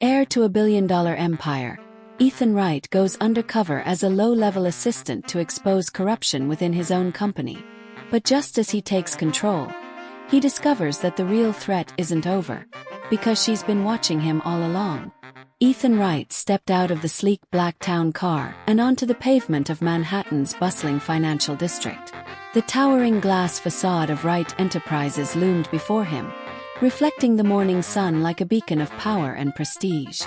Heir to a billion-dollar empire, Ethan Wright goes undercover as a low-level assistant to expose corruption within his own company. But just as he takes control, he discovers that the real threat isn't over, because she's been watching him all along. Ethan Wright stepped out of the sleek black town car and onto the pavement of Manhattan's bustling financial district. The towering glass facade of Wright Enterprises loomed before him, reflecting the morning sun like a beacon of power and prestige.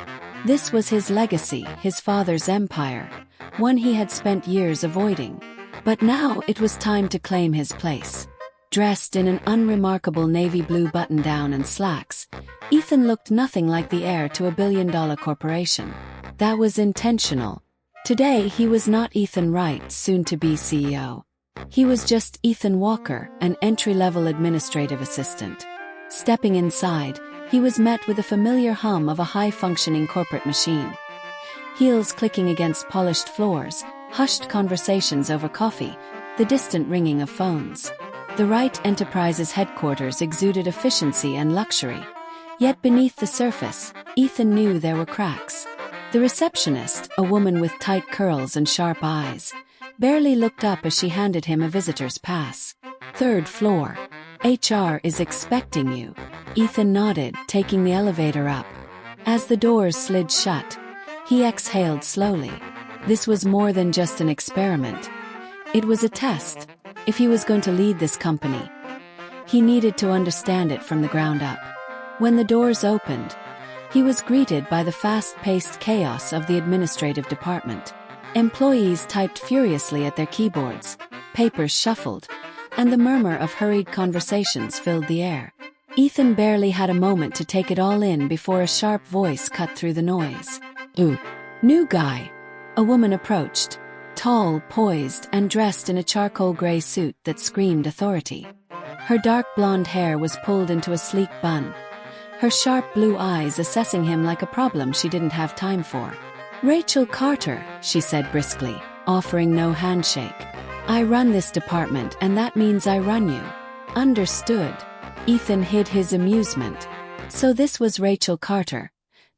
This was his legacy, his father's empire, one he had spent years avoiding. But now it was time to claim his place. Dressed in an unremarkable navy blue button-down and slacks, Ethan looked nothing like the heir to a billion-dollar corporation. That was intentional. Today he was not Ethan Wright, soon-to-be CEO. He was just Ethan Walker, an entry-level administrative assistant. Stepping inside, he was met with a familiar hum of a high-functioning corporate machine. Heels clicking against polished floors, hushed conversations over coffee, the distant ringing of phones. The Wright Enterprises headquarters exuded efficiency and luxury. Yet beneath the surface, Ethan knew there were cracks. The receptionist, a woman with tight curls and sharp eyes, barely looked up as she handed him a visitor's pass. "Third floor. HR is expecting you." Ethan nodded, taking the elevator up. As the doors slid shut, he exhaled slowly. This was more than just an experiment. It was a test. If he was going to lead this company, he needed to understand it from the ground up. When the doors opened, he was greeted by the fast-paced chaos of the administrative department. Employees typed furiously at their keyboards, papers shuffled, and the murmur of hurried conversations filled the air. Ethan barely had a moment to take it all in before a sharp voice cut through the noise. "Ooh, new guy." A woman approached, tall, poised, and dressed in a charcoal gray suit that screamed authority. Her dark blonde hair was pulled into a sleek bun, her sharp blue eyes assessing him like a problem she didn't have time for. "Rachel Carter," she said briskly, offering no handshake. "I run this department, and that means I run you." "Understood." Ethan hid his amusement. So this was Rachel Carter,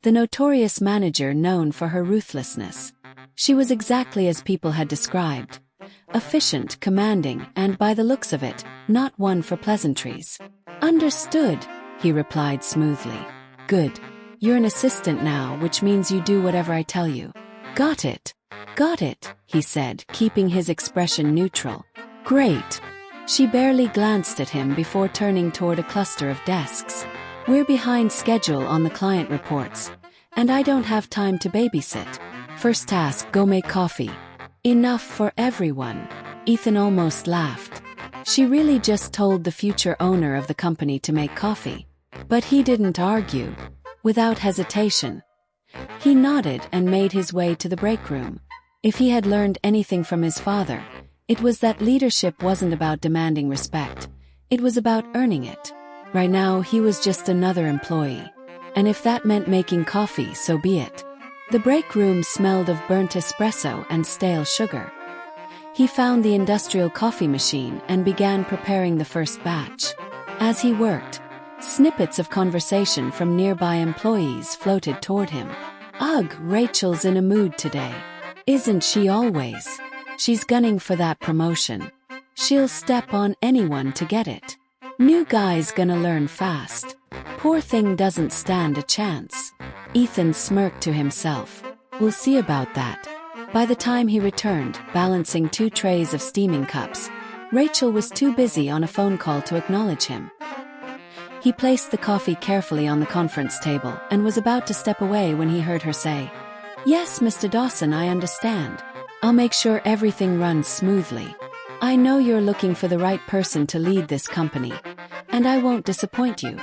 the notorious manager known for her ruthlessness. She was exactly as people had described. Efficient, commanding, and by the looks of it, not one for pleasantries. "Understood," he replied smoothly. "Good. You're an assistant now, which means you do whatever I tell you." "Got it. Got it," he said, keeping his expression neutral. "Great." She barely glanced at him before turning toward a cluster of desks. "We're behind schedule on the client reports, and I don't have time to babysit. First task, go make coffee." "Enough for everyone." Ethan almost laughed. She really just told the future owner of the company to make coffee. But he didn't argue. Without hesitation, he nodded and made his way to the break room. If he had learned anything from his father, it was that leadership wasn't about demanding respect. It was about earning it. Right now he was just another employee. And if that meant making coffee, so be it. The break room smelled of burnt espresso and stale sugar. He found the industrial coffee machine and began preparing the first batch. As he worked, snippets of conversation from nearby employees floated toward him. "Ugh, Rachel's in a mood today. Isn't she always? She's gunning for that promotion. She'll step on anyone to get it. New guy's gonna learn fast. Poor thing doesn't stand a chance." Ethan smirked to himself. "We'll see about that." By the time he returned, balancing 2 trays of steaming cups, Rachel was too busy on a phone call to acknowledge him. He placed the coffee carefully on the conference table and was about to step away when he heard her say, "Yes, Mr. Dawson, I understand. I'll make sure everything runs smoothly. I know you're looking for the right person to lead this company, and I won't disappoint you."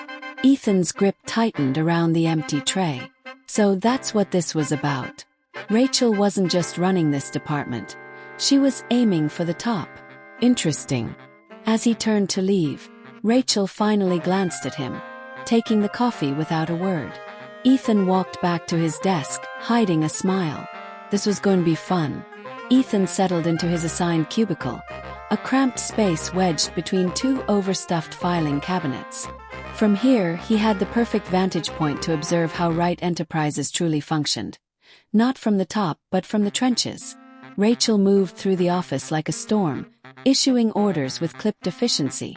Ethan's grip tightened around the empty tray. So that's what this was about. Rachel wasn't just running this department. She was aiming for the top. Interesting. As he turned to leave, Rachel finally glanced at him, taking the coffee without a word. Ethan walked back to his desk, hiding a smile. This was going to be fun. Ethan settled into his assigned cubicle, a cramped space wedged between 2 overstuffed filing cabinets. From here, he had the perfect vantage point to observe how Wright Enterprises truly functioned. Not from the top, but from the trenches. Rachel moved through the office like a storm, issuing orders with clipped efficiency,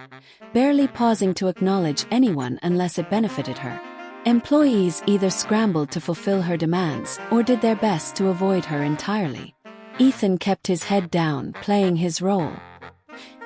barely pausing to acknowledge anyone unless it benefited her. Employees either scrambled to fulfill her demands or did their best to avoid her entirely. Ethan kept his head down, playing his role.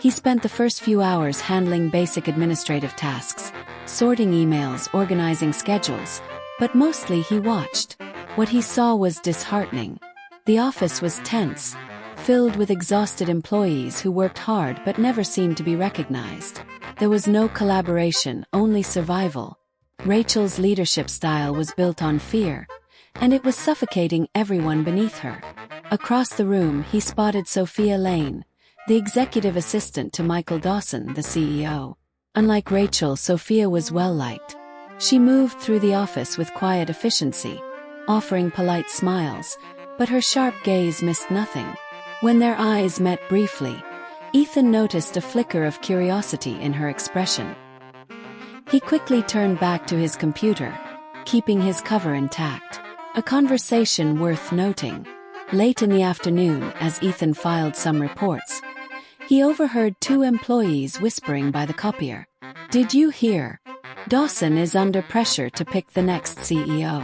He spent the first few hours handling basic administrative tasks, sorting emails, organizing schedules, but mostly he watched. What he saw was disheartening. The office was tense, filled with exhausted employees who worked hard but never seemed to be recognized. There was no collaboration, only survival. Rachel's leadership style was built on fear, and it was suffocating everyone beneath her. Across the room, he spotted Sophia Lane, the executive assistant to Michael Dawson, the CEO. Unlike Rachel, Sophia was well-liked. She moved through the office with quiet efficiency, offering polite smiles, but her sharp gaze missed nothing. When their eyes met briefly, Ethan noticed a flicker of curiosity in her expression. He quickly turned back to his computer, keeping his cover intact. A conversation worth noting. Late in the afternoon, as Ethan filed some reports, he overheard two employees whispering by the copier. "Did you hear? Dawson is under pressure to pick the next CEO.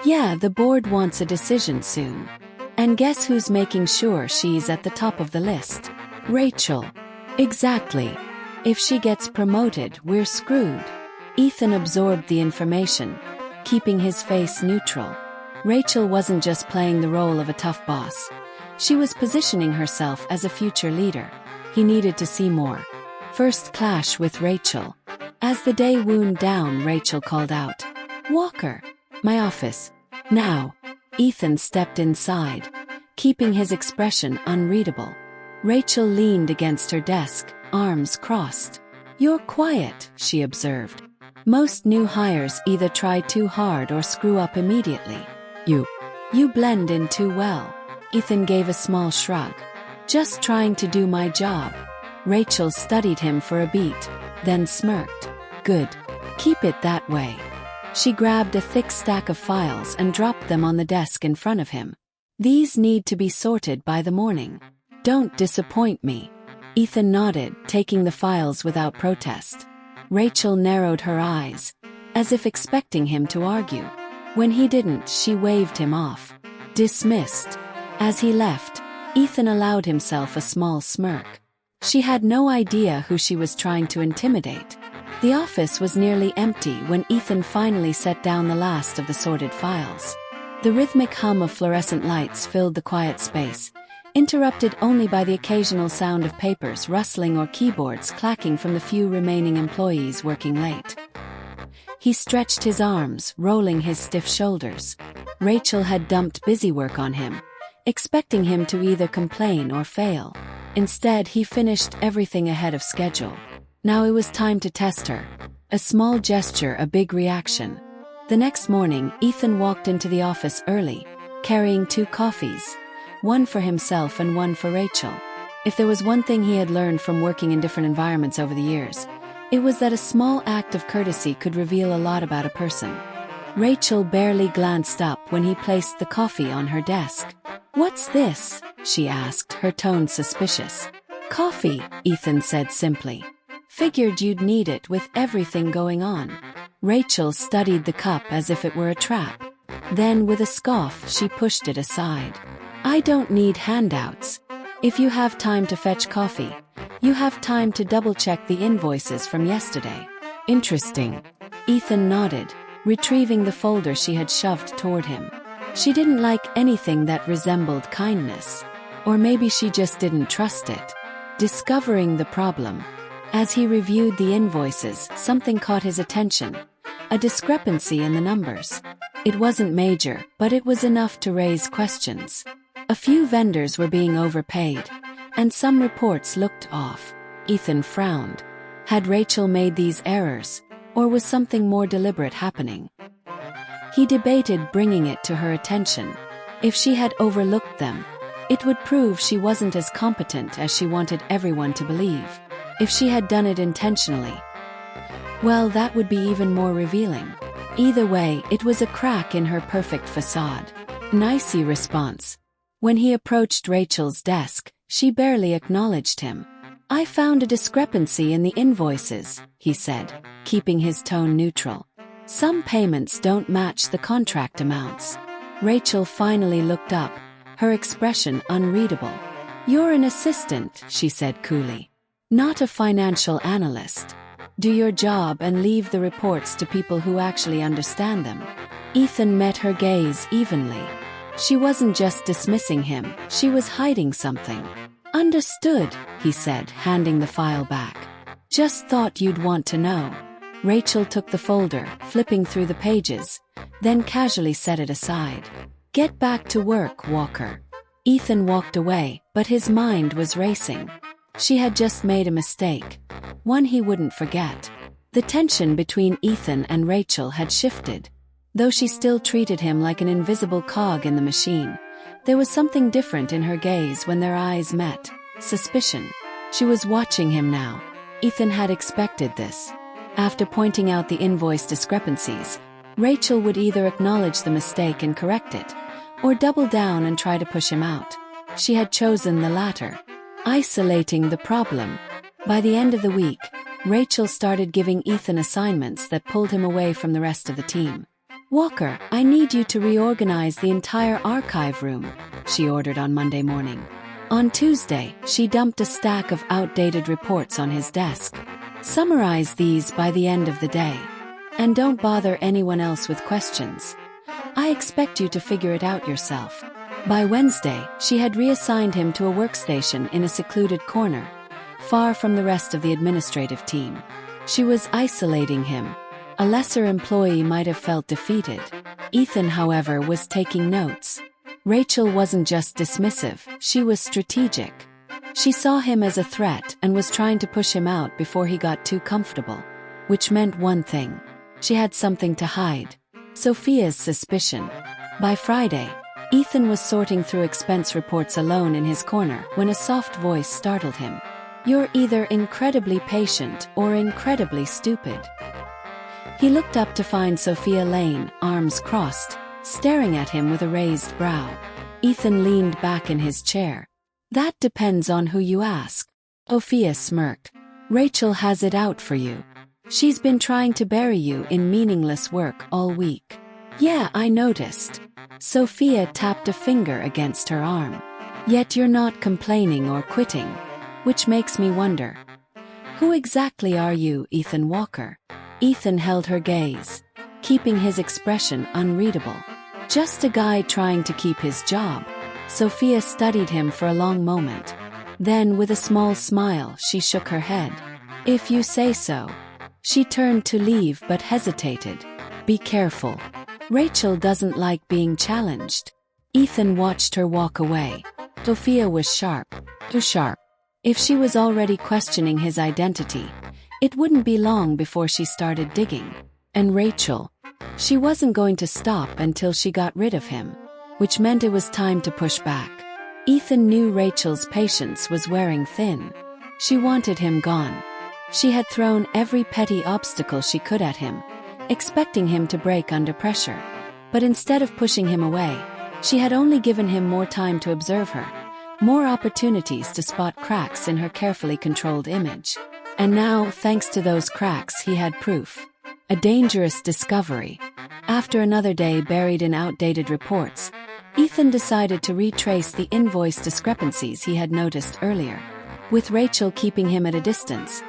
Yeah, the board wants a decision soon. And guess who's making sure she's at the top of the list? Rachel." "Exactly. If she gets promoted, we're screwed." Ethan absorbed the information, keeping his face neutral. Rachel wasn't just playing the role of a tough boss. She was positioning herself as a future leader. He needed to see more. First clash with Rachel. As the day wound down, Rachel called out, "Walker, my office, now." Ethan stepped inside, keeping his expression unreadable. Rachel leaned against her desk, arms crossed. "You're quiet," she observed. "Most new hires either try too hard or screw up immediately. You blend in too well." Ethan gave a small shrug. "Just trying to do my job." Rachel studied him for a beat, then smirked. "Good. Keep it that way." She grabbed a thick stack of files and dropped them on the desk in front of him. "These need to be sorted by the morning. Don't disappoint me." Ethan nodded, taking the files without protest. Rachel narrowed her eyes, as if expecting him to argue. When he didn't, she waved him off. Dismissed. As he left, Ethan allowed himself a small smirk. She had no idea who she was trying to intimidate. The office was nearly empty when Ethan finally set down the last of the sorted files. The rhythmic hum of fluorescent lights filled the quiet space, interrupted only by the occasional sound of papers rustling or keyboards clacking from the few remaining employees working late. He stretched his arms, rolling his stiff shoulders. Rachel had dumped busy work on him, expecting him to either complain or fail. Instead, he finished everything ahead of schedule. Now it was time to test her. A small gesture, a big reaction. The next morning, Ethan walked into the office early, carrying 2 coffees, one for himself and one for Rachel. If there was one thing he had learned from working in different environments over the years, it was that a small act of courtesy could reveal a lot about a person. Rachel barely glanced up when he placed the coffee on her desk. "What's this?" she asked, her tone suspicious. "Coffee," Ethan said simply. "Figured you'd need it with everything going on." Rachel studied the cup as if it were a trap. Then, with a scoff, she pushed it aside. "I don't need handouts. If you have time to fetch coffee, you have time to double-check the invoices from yesterday." "Interesting." Ethan nodded, retrieving the folder she had shoved toward him. She didn't like anything that resembled kindness. Or maybe she just didn't trust it. Discovering the problem. As he reviewed the invoices, something caught his attention. A discrepancy in the numbers. It wasn't major, but it was enough to raise questions. A few vendors were being overpaid, and some reports looked off. Ethan frowned. Had Rachel made these errors, or was something more deliberate happening? He debated bringing it to her attention. If she had overlooked them, it would prove she wasn't as competent as she wanted everyone to believe. If she had done it intentionally, Well, that would be even more revealing. Either way, it was a crack in her perfect facade. Nicey response. When he approached Rachel's desk, she barely acknowledged him. I found a discrepancy in the invoices, he said, keeping his tone neutral. Some payments don't match the contract amounts. Rachel finally looked up, her expression unreadable. You're an assistant, she said coolly. Not a financial analyst. Do your job and leave the reports to people who actually understand them. Ethan met her gaze evenly. She wasn't just dismissing him, she was hiding something. Understood, he said, handing the file back. Just thought you'd want to know. Rachel took the folder, flipping through the pages, then casually set it aside. Get back to work, Walker. Ethan walked away, but his mind was racing. She had just made a mistake, one he wouldn't forget. The tension between Ethan and Rachel had shifted. Though she still treated him like an invisible cog in the machine, there was something different in her gaze when their eyes met. Suspicion. She was watching him now. Ethan had expected this. After pointing out the invoice discrepancies, Rachel would either acknowledge the mistake and correct it, or double down and try to push him out. She had chosen the latter, isolating the problem. By the end of the week, Rachel started giving Ethan assignments that pulled him away from the rest of the team. Walker, I need you to reorganize the entire archive room, she ordered on Monday morning. On Tuesday, she dumped a stack of outdated reports on his desk. Summarize these by the end of the day. And don't bother anyone else with questions. I expect you to figure it out yourself. By Wednesday, she had reassigned him to a workstation in a secluded corner, far from the rest of the administrative team. She was isolating him. A lesser employee might have felt defeated. Ethan, however, was taking notes. Rachel wasn't just dismissive, she was strategic. She saw him as a threat and was trying to push him out before he got too comfortable. Which meant one thing. She had something to hide. Sophia's suspicion. By Friday, Ethan was sorting through expense reports alone in his corner when a soft voice startled him. You're either incredibly patient or incredibly stupid. He looked up to find Sophia Lane, arms crossed, staring at him with a raised brow. Ethan leaned back in his chair. That depends on who you ask. Sophia smirked. Rachel has it out for you. She's been trying to bury you in meaningless work all week. Yeah, I noticed. Sophia tapped a finger against her arm. Yet you're not complaining or quitting. Which makes me wonder. Who exactly are you, Ethan Walker? Ethan held her gaze, keeping his expression unreadable. Just a guy trying to keep his job. Sophia studied him for a long moment. Then, with a small smile, she shook her head. If you say so. She turned to leave but hesitated. Be careful. Rachel doesn't like being challenged. Ethan watched her walk away. Sophia was sharp. Too sharp. If she was already questioning his identity, it wouldn't be long before she started digging. And Rachel. She wasn't going to stop until she got rid of him, which meant it was time to push back. Ethan knew Rachel's patience was wearing thin. She wanted him gone. She had thrown every petty obstacle she could at him, expecting him to break under pressure. But instead of pushing him away, she had only given him more time to observe her, more opportunities to spot cracks in her carefully controlled image. And now, thanks to those cracks, he had proof. A dangerous discovery. After another day buried in outdated reports, Ethan decided to retrace the invoice discrepancies he had noticed earlier. With Rachel keeping him at a distance,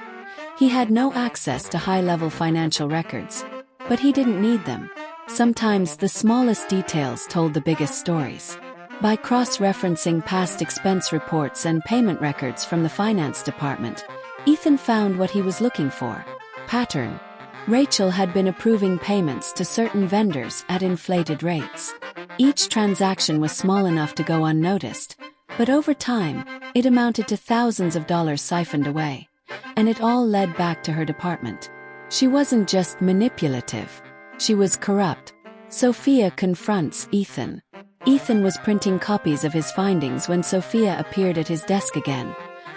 he had no access to high-level financial records. But he didn't need them. Sometimes the smallest details told the biggest stories. By cross-referencing past expense reports and payment records from the finance department, Ethan found what he was looking for. Pattern. Rachel had been approving payments to certain vendors at inflated rates. Each transaction was small enough to go unnoticed, but over time, it amounted to thousands of dollars siphoned away. And it all led back to her department. She wasn't just manipulative. She was corrupt. Sophia confronts Ethan. Ethan was printing copies of his findings when Sophia appeared at his desk again.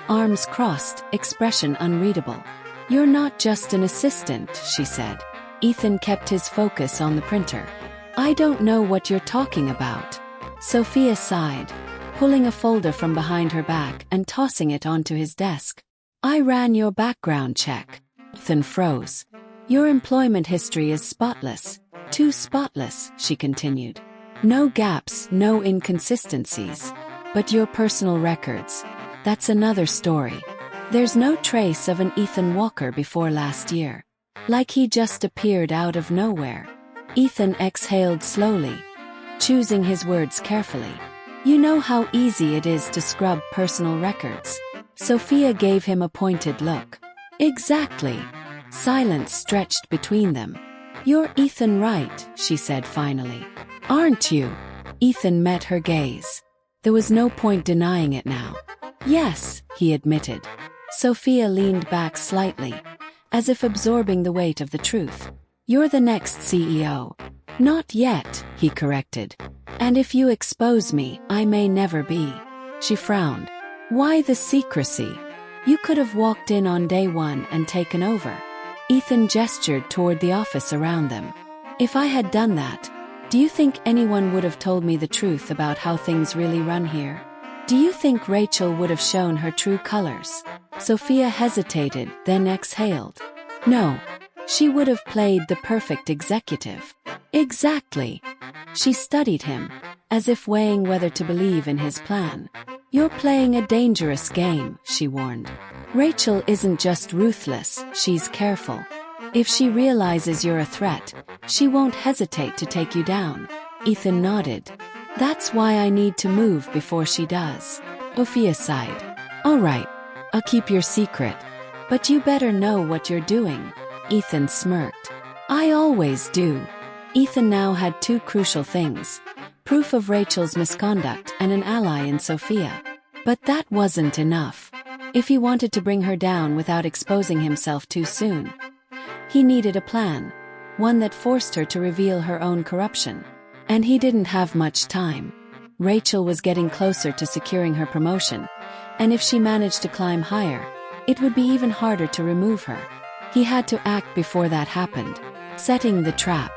Arms crossed, expression unreadable. "You're not just an assistant," she said. Ethan kept his focus on the printer. "I don't know what you're talking about." Sophia sighed, pulling a folder from behind her back and tossing it onto his desk. "I ran your background check." Ethan froze. "Your employment history is spotless. Too spotless," she continued. "No gaps, no inconsistencies. But your personal records, that's another story. There's no trace of an Ethan Walker before last year. Like he just appeared out of nowhere." Ethan exhaled slowly, choosing his words carefully. "You know how easy it is to scrub personal records." Sophia gave him a pointed look. "Exactly." Silence stretched between them. "You're Ethan Wright," she said finally. "Aren't you?" Ethan met her gaze. There was no point denying it now. "Yes," he admitted. Sophia leaned back slightly, as if absorbing the weight of the truth. "You're the next CEO." "Not yet," he corrected. "And if you expose me, I may never be." She frowned. "Why the secrecy? You could have walked in on day one and taken over." Ethan gestured toward the office around them. "If I had done that, do you think anyone would have told me the truth about how things really run here? Do you think Rachel would have shown her true colors?" Sophia hesitated, then exhaled. "No. She would have played the perfect executive." "Exactly." She studied him, as if weighing whether to believe in his plan. "You're playing a dangerous game," she warned. "Rachel isn't just ruthless, she's careful. If she realizes you're a threat, she won't hesitate to take you down." Ethan nodded. "That's why I need to move before she does." Sophia sighed. "All right, I'll keep your secret. But you better know what you're doing." Ethan smirked. "I always do." Ethan now had two crucial things: proof of Rachel's misconduct and an ally in Sophia. But that wasn't enough. If he wanted to bring her down without exposing himself too soon, he needed a plan, one that forced her to reveal her own corruption. And he didn't have much time. Rachel was getting closer to securing her promotion, and if she managed to climb higher, it would be even harder to remove her. He had to act before that happened, setting the trap.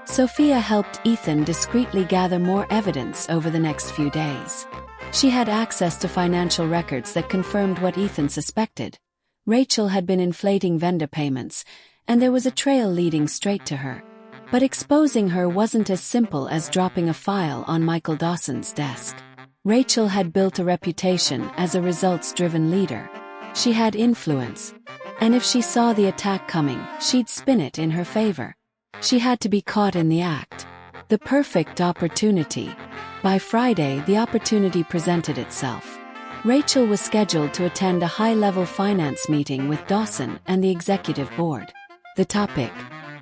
Sophia helped Ethan discreetly gather more evidence over the next few days. She had access to financial records that confirmed what Ethan suspected. Rachel had been inflating vendor payments, and there was a trail leading straight to her. But exposing her wasn't as simple as dropping a file on Michael Dawson's desk. Rachel had built a reputation as a results-driven leader. She had influence, and if she saw the attack coming, she'd spin it in her favor. She had to be caught in the act. The perfect opportunity. By Friday, the opportunity presented itself. Rachel was scheduled to attend a high-level finance meeting with Dawson and the executive board. The topic: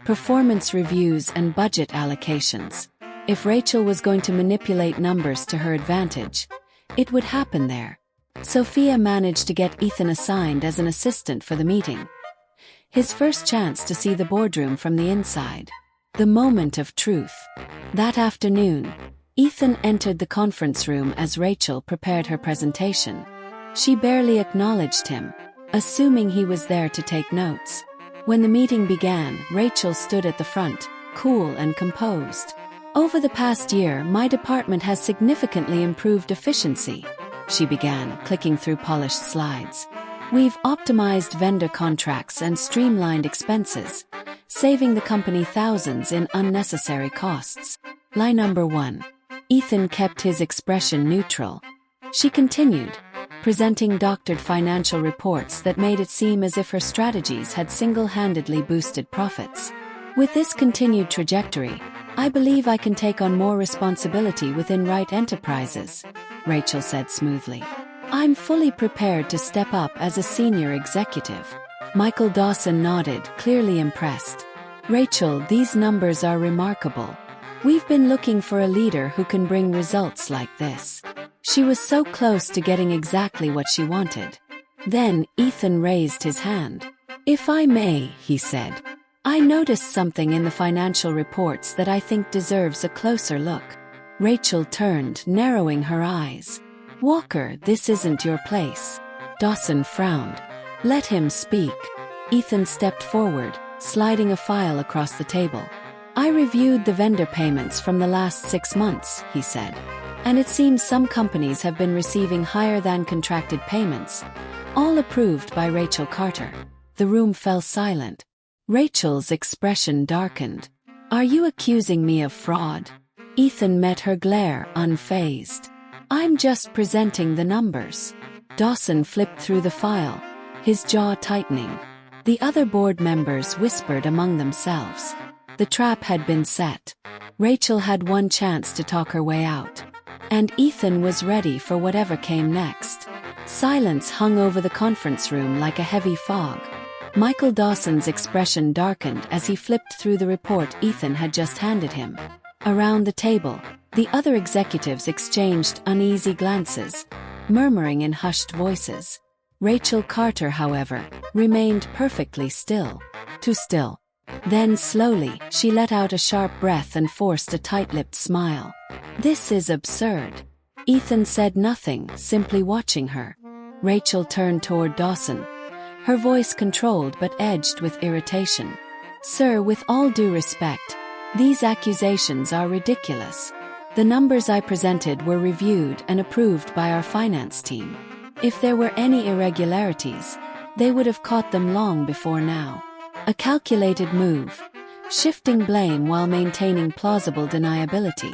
performance reviews and budget allocations. If Rachel was going to manipulate numbers to her advantage, it would happen there. Sophia managed to get Ethan assigned as an assistant for the meeting. His first chance to see the boardroom from the inside. The moment of truth. That afternoon, Ethan entered the conference room as Rachel prepared her presentation. She barely acknowledged him, assuming he was there to take notes. When the meeting began, Rachel stood at the front, cool and composed. "Over the past year, my department has significantly improved efficiency," she began, clicking through polished slides. "We've optimized vendor contracts and streamlined expenses, saving the company thousands in unnecessary costs." Line number 1. Ethan kept his expression neutral. She continued, presenting doctored financial reports that made it seem as if her strategies had single-handedly boosted profits. "With this continued trajectory, I believe I can take on more responsibility within Wright Enterprises," Rachel said smoothly. "I'm fully prepared to step up as a senior executive." Michael Dawson nodded, clearly impressed. "Rachel, these numbers are remarkable. We've been looking for a leader who can bring results like this." She was so close to getting exactly what she wanted. Then, Ethan raised his hand. "If I may," he said, "I noticed something in the financial reports that I think deserves a closer look." Rachel turned, narrowing her eyes. "Walker, this isn't your place." Dawson frowned. "Let him speak." Ethan stepped forward, sliding a file across the table. I reviewed the vendor payments from the last 6 months, he said. And it seems some companies have been receiving higher than contracted payments. All approved by Rachel Carter. The room fell silent. Rachel's expression darkened. Are you accusing me of fraud? Ethan met her glare, unfazed. I'm just presenting the numbers. Dawson flipped through the file, his jaw tightening. The other board members whispered among themselves. The trap had been set. Rachel had one chance to talk her way out. And Ethan was ready for whatever came next. Silence hung over the conference room like a heavy fog. Michael Dawson's expression darkened as he flipped through the report Ethan had just handed him. Around the table, the other executives exchanged uneasy glances, murmuring in hushed voices. Rachel Carter, however, remained perfectly still. Too still. Then slowly, she let out a sharp breath and forced a tight-lipped smile. This is absurd. Ethan said nothing, simply watching her. Rachel turned toward Dawson, her voice controlled but edged with irritation. Sir, with all due respect, these accusations are ridiculous. The numbers I presented were reviewed and approved by our finance team. If there were any irregularities, they would have caught them long before now. A calculated move, shifting blame while maintaining plausible deniability.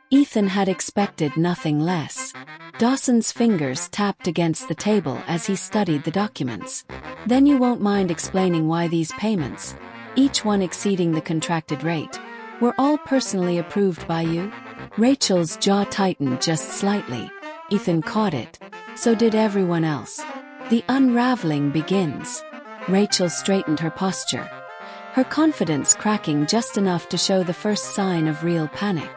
Ethan had expected nothing less. Dawson's fingers tapped against the table as he studied the documents. Then you won't mind explaining why these payments, each one exceeding the contracted rate, were all personally approved by you? Rachel's jaw tightened just slightly. Ethan caught it. So did everyone else. The unraveling begins. Rachel straightened her posture, her confidence cracking just enough to show the first sign of real panic.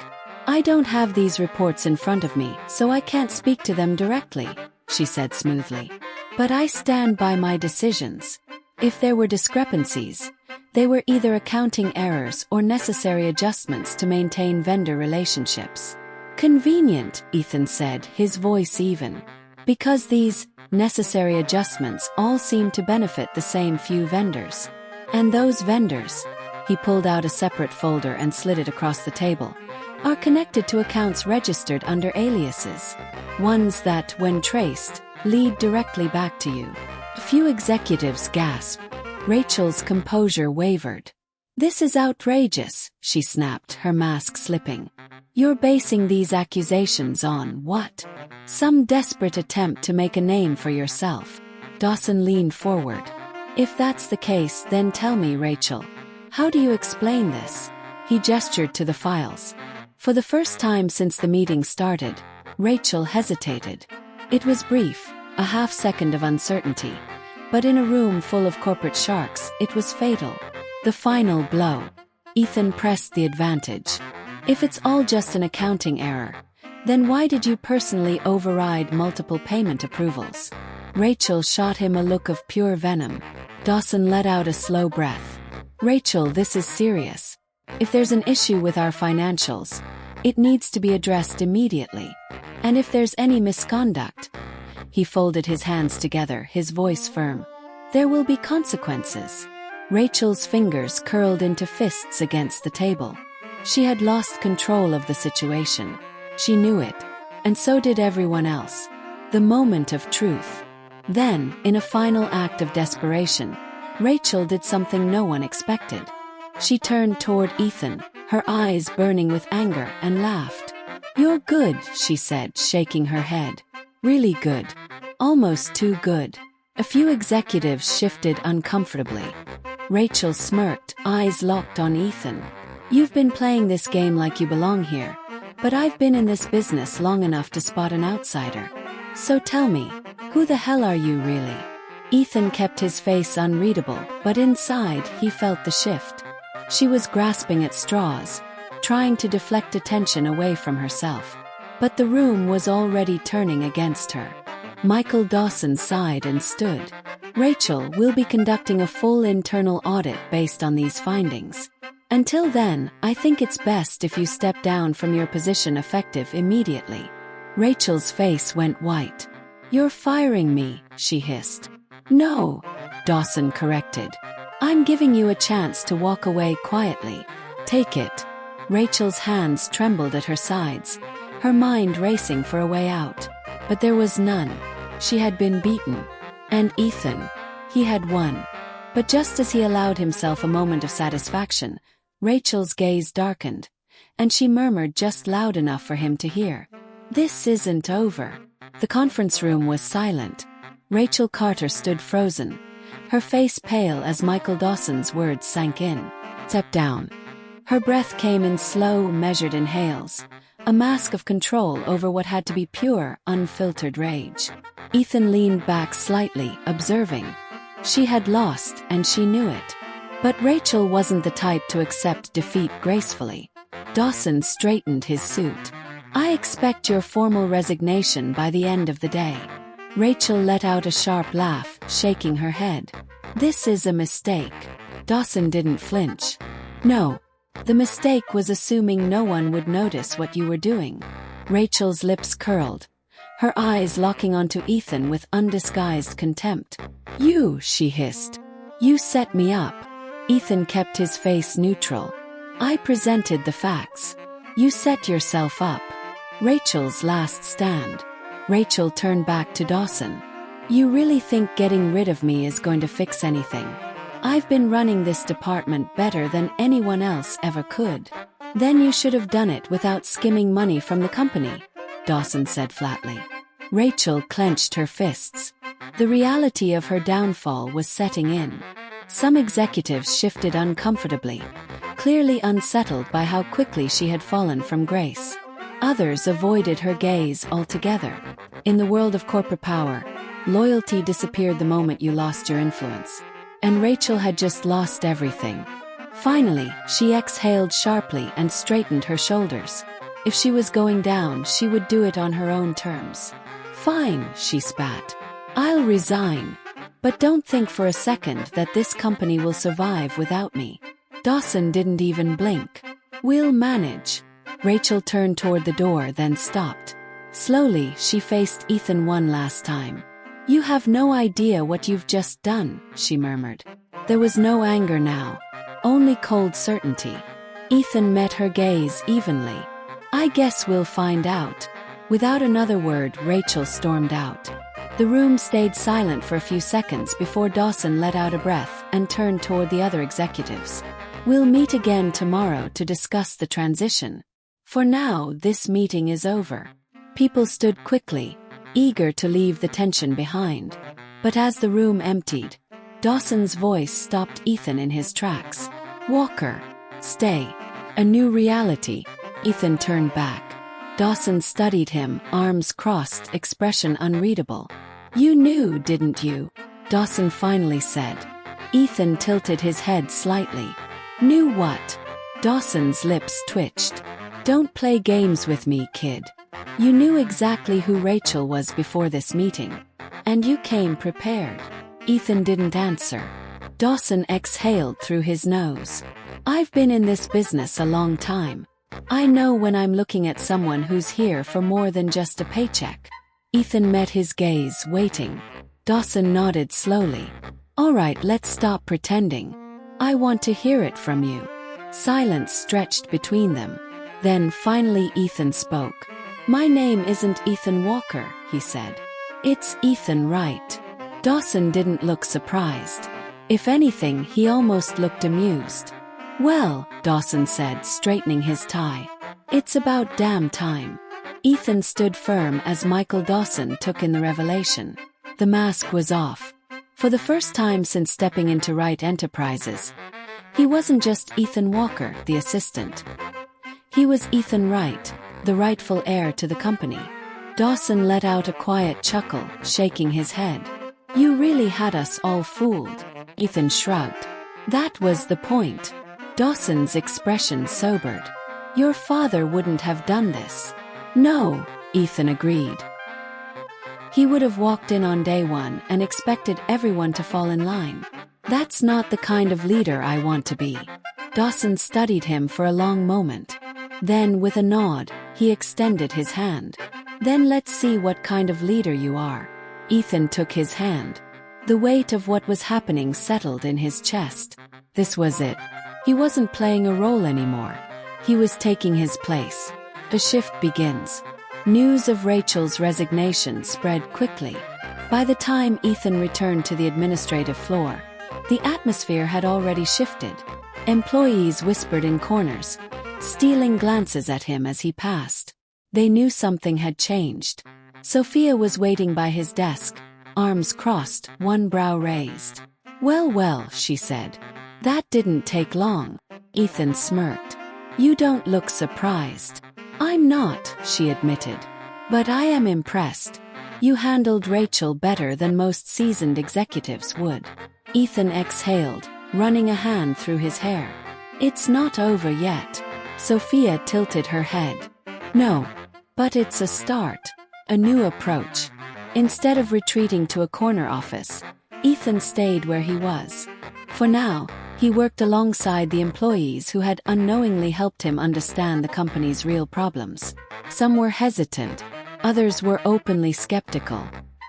I don't have these reports in front of me, so I can't speak to them directly, she said smoothly. But I stand by my decisions. If there were discrepancies, they were either accounting errors or necessary adjustments to maintain vendor relationships. Convenient, Ethan said, his voice even. Because these necessary adjustments all seem to benefit the same few vendors. And those vendors, he pulled out a separate folder and slid it across the table, are connected to accounts registered under aliases. Ones that, when traced, lead directly back to you. A few executives gasped. Rachel's composure wavered. This is outrageous, she snapped, her mask slipping. You're basing these accusations on what? Some desperate attempt to make a name for yourself. Dawson leaned forward. If that's the case, then tell me, Rachel. How do you explain this? He gestured to the files. For the first time since the meeting started, Rachel hesitated. It was brief, a half-second of uncertainty. But in a room full of corporate sharks, it was fatal. The final blow. Ethan pressed the advantage. If it's all just an accounting error, then why did you personally override multiple payment approvals? Rachel shot him a look of pure venom. Dawson let out a slow breath. Rachel, this is serious. If there's an issue with our financials, it needs to be addressed immediately. And if there's any misconduct, he folded his hands together, his voice firm, there will be consequences. Rachel's fingers curled into fists against the table. She had lost control of the situation. She knew it. And so did everyone else. The moment of truth. Then, in a final act of desperation, Rachel did something no one expected. She turned toward Ethan, her eyes burning with anger, and laughed. You're good, she said, shaking her head. Really good. Almost too good. A few executives shifted uncomfortably. Rachel smirked, eyes locked on Ethan. You've been playing this game like you belong here. But I've been in this business long enough to spot an outsider. So tell me, who the hell are you really? Ethan kept his face unreadable, but inside he felt the shift. She was grasping at straws, trying to deflect attention away from herself. But the room was already turning against her. Michael Dawson sighed and stood. Rachel, we'll be conducting a full internal audit based on these findings. Until then, I think it's best if you step down from your position effective immediately. Rachel's face went white. You're firing me, she hissed. No. Dawson corrected. I'm giving you a chance to walk away quietly. Take it. Rachel's hands trembled at her sides, her mind racing for a way out. But there was none. She had been beaten. And Ethan, he had won. But just as he allowed himself a moment of satisfaction, Rachel's gaze darkened, and she murmured just loud enough for him to hear. This isn't over. The conference room was silent. Rachel Carter stood frozen, her face pale as Michael Dawson's words sank in. Step down. Her breath came in slow, measured inhales, a mask of control over what had to be pure, unfiltered rage. Ethan leaned back slightly, observing. She had lost, and she knew it. But Rachel wasn't the type to accept defeat gracefully. Dawson straightened his suit. I expect your formal resignation by the end of the day. Rachel let out a sharp laugh, shaking her head. This is a mistake. Dawson didn't flinch. No. The mistake was assuming no one would notice what you were doing. Rachel's lips curled, her eyes locking onto Ethan with undisguised contempt. You, she hissed. You set me up. Ethan kept his face neutral. I presented the facts. You set yourself up. Rachel's last stand. Rachel turned back to Dawson. You really think getting rid of me is going to fix anything? I've been running this department better than anyone else ever could. Then you should have done it without skimming money from the company, Dawson said flatly. Rachel clenched her fists. The reality of her downfall was setting in. Some executives shifted uncomfortably, clearly unsettled by how quickly she had fallen from grace. Others avoided her gaze altogether. In the world of corporate power, loyalty disappeared the moment you lost your influence. And Rachel had just lost everything. Finally, she exhaled sharply and straightened her shoulders. If she was going down, she would do it on her own terms. Fine, she spat. I'll resign. But don't think for a second that this company will survive without me. Dawson didn't even blink. We'll manage. Rachel turned toward the door, then stopped. Slowly, she faced Ethan one last time. You have no idea what you've just done, she murmured. There was no anger now, only cold certainty. Ethan met her gaze evenly. I guess we'll find out. Without another word, Rachel stormed out. The room stayed silent for a few seconds before Dawson let out a breath and turned toward the other executives. We'll meet again tomorrow to discuss the transition. For now, this meeting is over. People stood quickly, eager to leave the tension behind. But as the room emptied, Dawson's voice stopped Ethan in his tracks. Walker, stay. A new reality. Ethan turned back. Dawson studied him, arms crossed, expression unreadable. You knew, didn't you? Dawson finally said. Ethan tilted his head slightly. Knew what? Dawson's lips twitched. Don't play games with me, kid. You knew exactly who Rachel was before this meeting. And you came prepared. Ethan didn't answer. Dawson exhaled through his nose. I've been in this business a long time. I know when I'm looking at someone who's here for more than just a paycheck. Ethan met his gaze, waiting. Dawson nodded slowly. All right, let's stop pretending. I want to hear it from you. Silence stretched between them. Then finally Ethan spoke. My name isn't Ethan Walker, he said. It's Ethan Wright. Dawson didn't look surprised. If anything, he almost looked amused. Well, Dawson said, straightening his tie. It's about damn time. Ethan stood firm as Michael Dawson took in the revelation. The mask was off. For the first time since stepping into Wright Enterprises, he wasn't just Ethan Walker, the assistant. He was Ethan Wright, the rightful heir to the company. Dawson let out a quiet chuckle, shaking his head. You really had us all fooled. Ethan shrugged. That was the point. Dawson's expression sobered. Your father wouldn't have done this. No, Ethan agreed. He would have walked in on day one and expected everyone to fall in line. That's not the kind of leader I want to be. Dawson studied him for a long moment. Then, with a nod, he extended his hand. Then let's see what kind of leader you are. Ethan took his hand. The weight of what was happening settled in his chest. This was it. He wasn't playing a role anymore. He was taking his place. The shift begins. News of Rachel's resignation spread quickly. By the time Ethan returned to the administrative floor, the atmosphere had already shifted. Employees whispered in corners, stealing glances at him as he passed. They knew something had changed. Sophia was waiting by his desk, arms crossed, one brow raised. "Well, well," she said. "That didn't take long." Ethan smirked. "You don't look surprised." "I'm not," she admitted. "But I am impressed. You handled Rachel better than most seasoned executives would." Ethan exhaled, running a hand through his hair. "It's not over yet." Sophia tilted her head. "No. But it's a start. A new approach." Instead of retreating to a corner office, Ethan stayed where he was. For now, he worked alongside the employees who had unknowingly helped him understand the company's real problems. Some were hesitant, others were openly skeptical.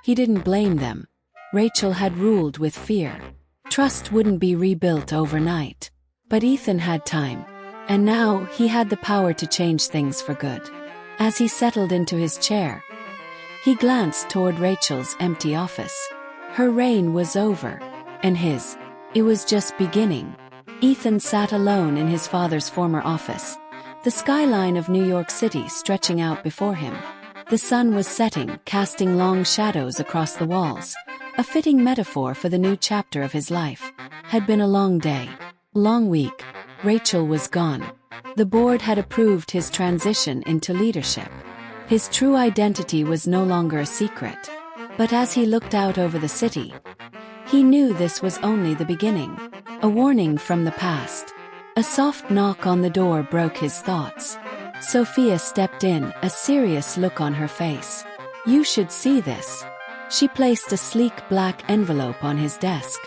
He didn't blame them. Rachel had ruled with fear. Trust wouldn't be rebuilt overnight. But Ethan had time. And now he had the power to change things for good. As he settled into his chair, he glanced toward Rachel's empty office. Her reign was over. And his. It was just beginning. Ethan sat alone in his father's former office, the skyline of New York City stretching out before him. The sun was setting, casting long shadows across the walls, a fitting metaphor for the new chapter of his life. Had been a long day. Long week. Rachel was gone. The board had approved his transition into leadership. His true identity was no longer a secret. But as he looked out over the city, he knew this was only the beginning. A warning from the past. A soft knock on the door broke his thoughts. Sophia stepped in, a serious look on her face. "You should see this." She placed a sleek black envelope on his desk.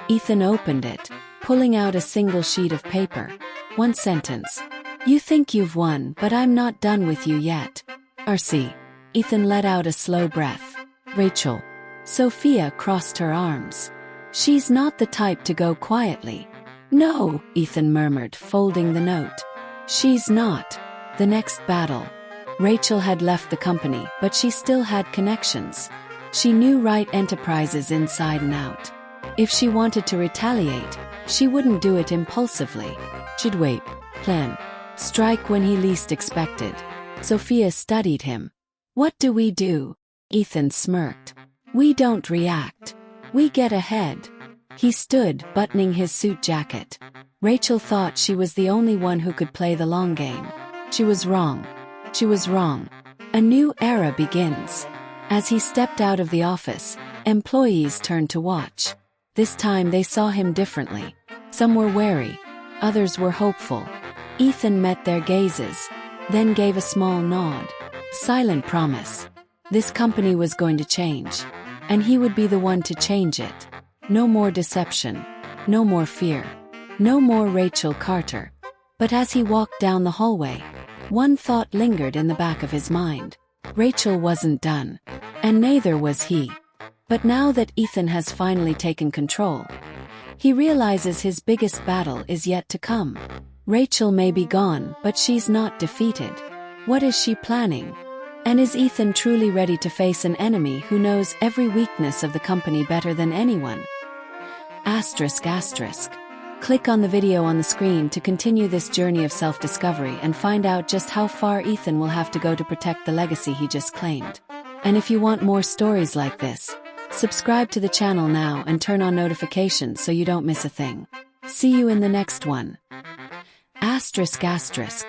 Ethan opened it, pulling out a single sheet of paper. One sentence. "You think you've won, but I'm not done with you yet. RC." Ethan let out a slow breath. "Rachel." Sophia crossed her arms. "She's not the type to go quietly." "No," Ethan murmured, folding the note. "She's not." The next battle. Rachel had left the company, but she still had connections. She knew Wright Enterprises inside and out. If she wanted to retaliate, she wouldn't do it impulsively. She'd wait, plan, strike when he least expected. Sophia studied him. "What do we do?" Ethan smirked. "We don't react. We get ahead." He stood, buttoning his suit jacket. Rachel thought she was the only one who could play the long game. She was wrong. She was wrong. A new era begins. As he stepped out of the office, employees turned to watch. This time they saw him differently. Some were wary, others were hopeful. Ethan met their gazes, then gave a small nod. Silent promise. This company was going to change. And he would be the one to change it. No more deception. No more fear. No more Rachel Carter. But as he walked down the hallway, one thought lingered in the back of his mind. Rachel wasn't done. And neither was he. But now that Ethan has finally taken control, he realizes his biggest battle is yet to come. Rachel may be gone, but she's not defeated. What is she planning? And is Ethan truly ready to face an enemy who knows every weakness of the company better than anyone? Asterisk asterisk. Click on the video on the screen to continue this journey of self-discovery and find out just how far Ethan will have to go to protect the legacy he just claimed. And if you want more stories like this, subscribe to the channel now and turn on notifications so you don't miss a thing. See you in the next one. Asterisk asterisk.